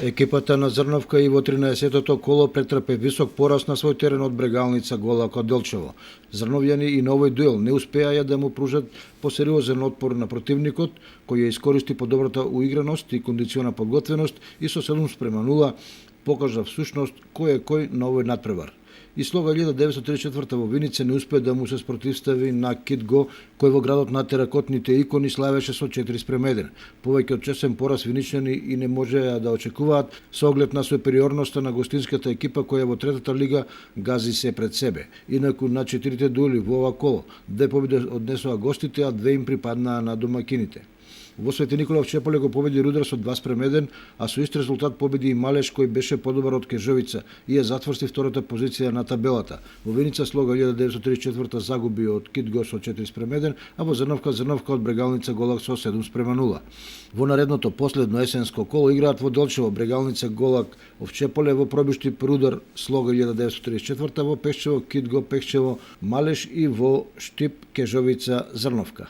Екипата на Зрновка и во 13-тото коло претрпе висок пораз на свој терен од Брегалница Голако Делчево. Зрновјани и на овој дуел не успеаја да му пружат посериозен отпор на противникот, кој ја искористи по добрата уиграност и кондициона подготвеност и со 7:0 покажа всушност кој е кој на овој надпревар. И Слога 1934 во Виница не успе да му се спротивстави на Китго, кој во градот натера котните икони славеше со 4:1. Повеќе од чесен пораз виничани и не можеа да очекуваат со оглед на супериорноста на гостинската екипа која во третата лига гази се пред себе. Инаку на 4 дуели во ова коло, 2 победи однесоа гостите, а 2 им припаднаа на домакините. Во Свети Никола Чеполе го победи Рудар со 2:1, а со ист резултат победи и Малеш кој беше подобар од Кежовица и ја затврсти втората позиција на табелата. Во Виница Слога 1934 загуби од Китго со 4:1, а во Зрновка од Брегалница Голак со 7:0. Во наредното последно есенско коло играат во Делчево Брегалница Голак Овчеполе, во Пробишти Рудар Слога 1934, во Пешчево Китго Пешчево Малеш и во Штип Кежовица Зрновка.